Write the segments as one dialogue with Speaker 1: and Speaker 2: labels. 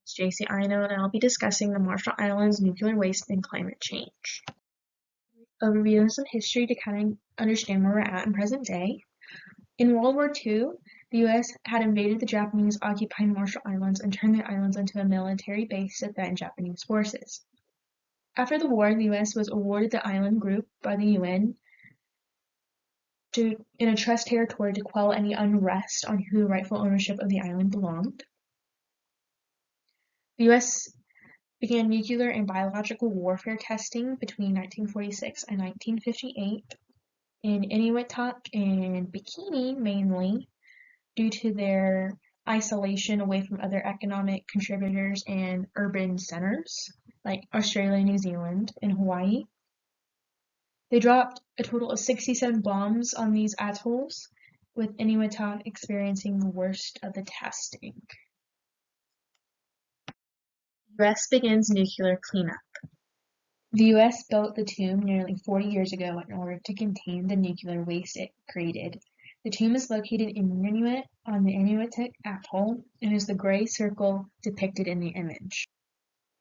Speaker 1: is JC Aino, and I'll be discussing the Marshall Islands, nuclear waste, and climate change. Overview and some history to kind of understand where we're at in present day. In World War II, the U.S. had invaded the Japanese-occupied Marshall Islands and turned the islands into a military base to defend Japanese forces. After the war, the U.S. was awarded the island group by the UN in a trust territory to quell any unrest on who rightful ownership of the island belonged. The U.S. began nuclear and biological warfare testing between 1946 and 1958 in Eniwetok and Bikini mainly due to their isolation away from other economic contributors and urban centers like Australia, New Zealand, and Hawaii. They dropped a total of 67 bombs on these atolls, with Eniwetok experiencing the worst of the testing. U.S. begins nuclear cleanup. The U.S. built the tomb nearly 40 years ago in order to contain the nuclear waste it created. The tomb is located in Nunavut on the Eniwetok Atoll and is the gray circle depicted in the image.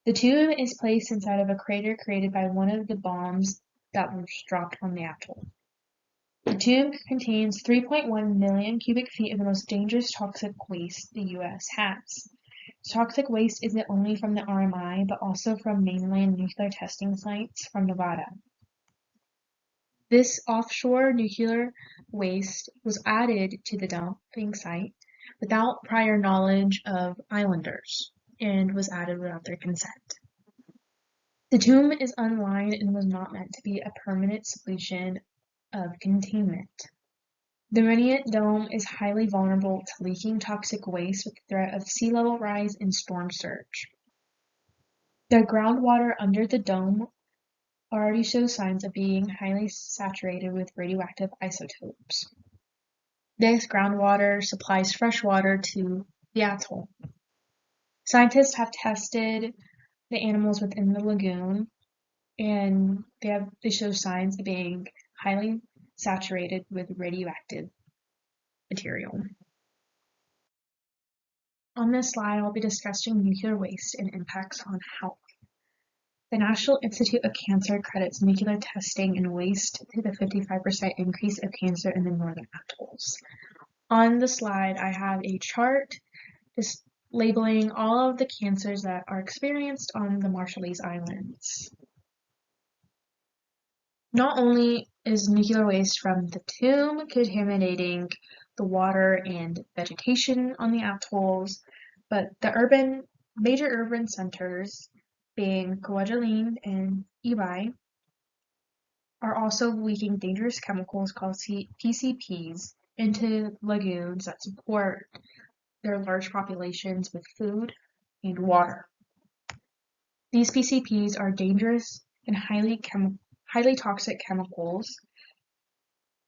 Speaker 1: The tomb is placed inside of a crater created by one of the bombs that was dropped on the atoll. The tomb contains 3.1 million cubic feet of the most dangerous toxic waste the U.S. has. Toxic waste isn't only from the RMI, but also from mainland nuclear testing sites from Nevada. This offshore nuclear waste was added to the dumping site without prior knowledge of islanders and was added without their consent. The tomb is unlined and was not meant to be a permanent solution of containment. The Mariette Dome is highly vulnerable to leaking toxic waste with the threat of sea level rise and storm surge. The groundwater under the dome already shows signs of being highly saturated with radioactive isotopes. This groundwater supplies fresh water to the atoll. Scientists have tested the animals within the lagoon, and they show signs of being highly saturated with radioactive material. On this slide, I'll be discussing nuclear waste and impacts on health. The National Institute of Cancer credits nuclear testing and waste to the 55% increase of cancer in the northern atolls. On the slide, I have a chart just labeling all of the cancers that are experienced on the Marshallese Islands. Not only is nuclear waste from the tomb contaminating the water and vegetation on the atolls, but the major urban centers, being Kwajalein and Ibai, are also leaking dangerous chemicals called PCPs into lagoons that support their large populations with food and water. These PCPs are dangerous and highly toxic chemicals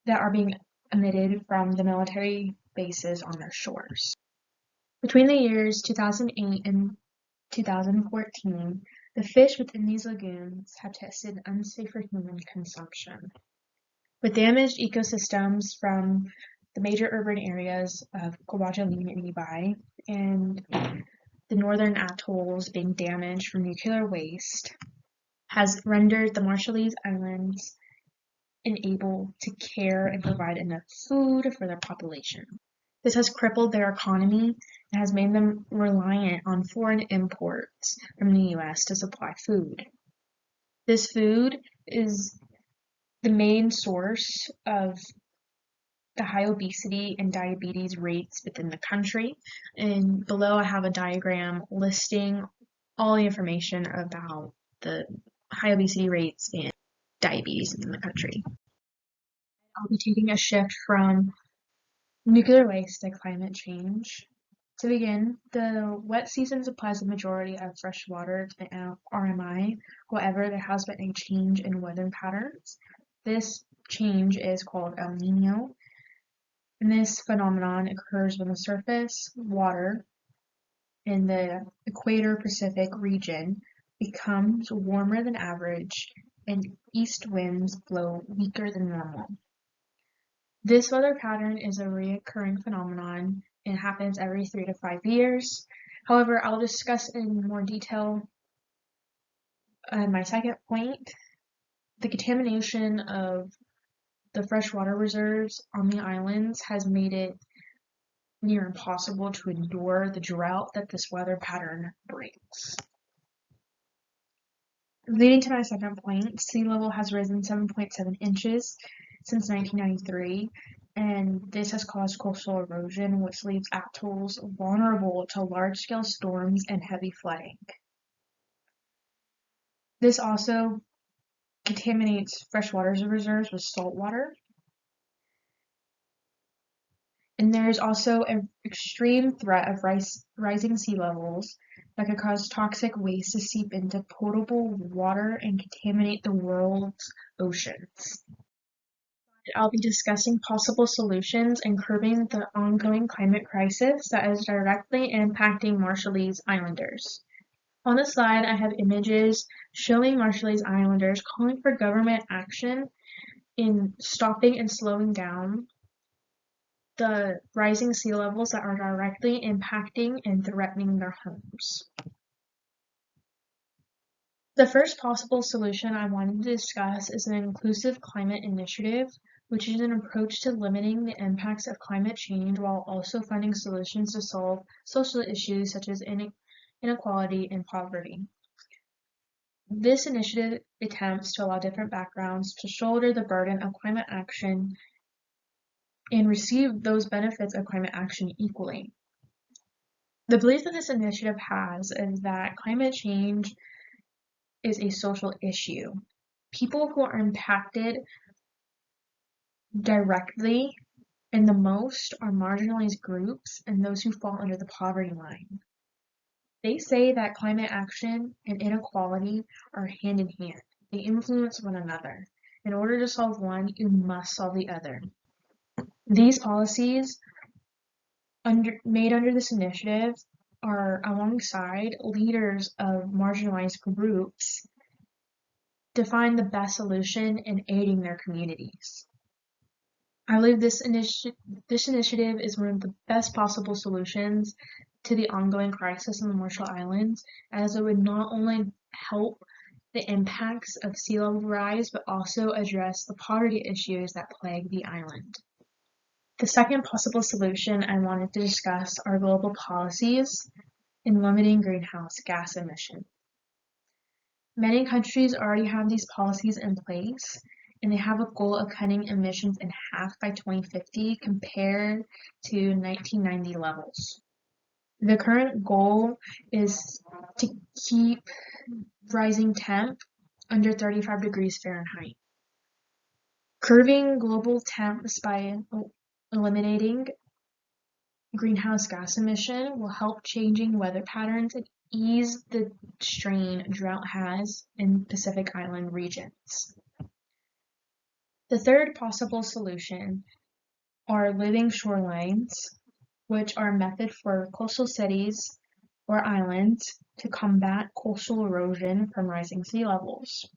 Speaker 1: that are being emitted from the military bases on their shores. Between the years 2008 and 2014, the fish within these lagoons have tested unsafe for human consumption. With damaged ecosystems from the major urban areas of Kwajalein and Ibai, and the northern atolls being damaged from nuclear waste, has rendered the Marshallese Islands unable to care and provide enough food for their population. This has crippled their economy and has made them reliant on foreign imports from the U.S. to supply food. This food is the main source of the high obesity and diabetes rates within the country. And below I have a diagram listing all the information about the high obesity rates and diabetes in the country. I'll be taking a shift from nuclear waste to climate change. To begin, the wet season supplies the majority of fresh water to the RMI. However, there has been a change in weather patterns. This change is called El Nino, and this phenomenon occurs when the surface water in the equator Pacific region becomes warmer than average and east winds blow weaker than normal. This weather pattern is a recurring phenomenon and happens every 3 to 5 years. However, I'll discuss in more detail my second point. The contamination of the freshwater reserves on the islands has made it near impossible to endure the drought that this weather pattern brings. Leading to my second point, sea level has risen 7.7 inches since 1993, and this has caused coastal erosion, which leaves atolls vulnerable to large-scale storms and heavy flooding. This also contaminates freshwater reserves with salt water, and there is also an extreme threat of rising sea levels that could cause toxic waste to seep into potable water and contaminate the world's oceans. I'll be discussing possible solutions in curbing the ongoing climate crisis that is directly impacting Marshallese Islanders. On the slide, I have images showing Marshallese Islanders calling for government action in stopping and slowing down the rising sea levels that are directly impacting and threatening their homes. The first possible solution I wanted to discuss is an inclusive climate initiative, which is an approach to limiting the impacts of climate change while also finding solutions to solve social issues such as inequality and poverty. This initiative attempts to allow different backgrounds to shoulder the burden of climate action and receive those benefits of climate action equally. The belief that this initiative has is that climate change is a social issue. People who are impacted directly and the most are marginalized groups and those who fall under the poverty line. They say that climate action and inequality are hand in hand. They influence one another. In order to solve one, you must solve the other. These policies made under this initiative are alongside leaders of marginalized groups to find the best solution in aiding their communities. I believe this initiative is one of the best possible solutions to the ongoing crisis in the Marshall Islands, as it would not only help the impacts of sea level rise, but also address the poverty issues that plague the island. The second possible solution I wanted to discuss are global policies in limiting greenhouse gas emissions. Many countries already have these policies in place, and they have a goal of cutting emissions in half by 2050 compared to 1990 levels. The current goal is to keep rising temp under 35 degrees Fahrenheit. Curbing global temps by eliminating greenhouse gas emission will help changing weather patterns and ease the strain drought has in Pacific Island regions. The third possible solution are living shorelines, which are a method for coastal cities or islands to combat coastal erosion from rising sea levels.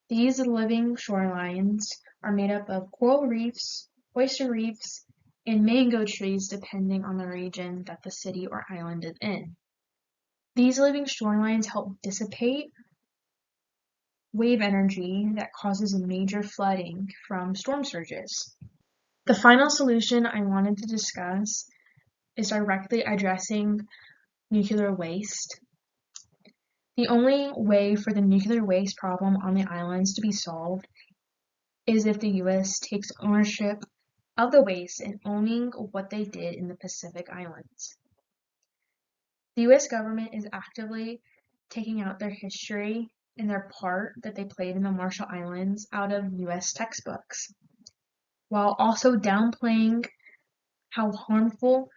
Speaker 1: These living shorelines are made up of coral reefs, oyster reefs, and mango trees depending on the region that the city or island is in. These living shorelines help dissipate wave energy that causes major flooding from storm surges. The final solution I wanted to discuss is directly addressing nuclear waste. The only way for the nuclear waste problem on the islands to be solved is if the U.S. takes ownership of the waste and owning what they did in the Pacific Islands. The U.S. government is actively taking out their history and their part that they played in the Marshall Islands out of U.S. textbooks, while also downplaying how harmful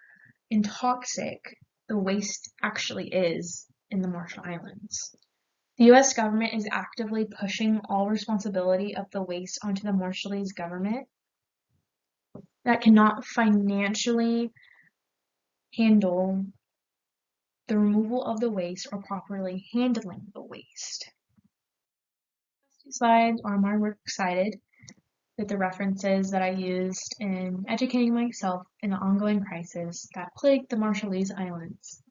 Speaker 1: and toxic the waste actually is in the Marshall Islands. The U.S. government is actively pushing all responsibility of the waste onto the Marshallese government that cannot financially handle the removal of the waste or properly handling the waste. These slides are my work cited with the references that I used in educating myself in the ongoing crisis that plagued the Marshallese Islands.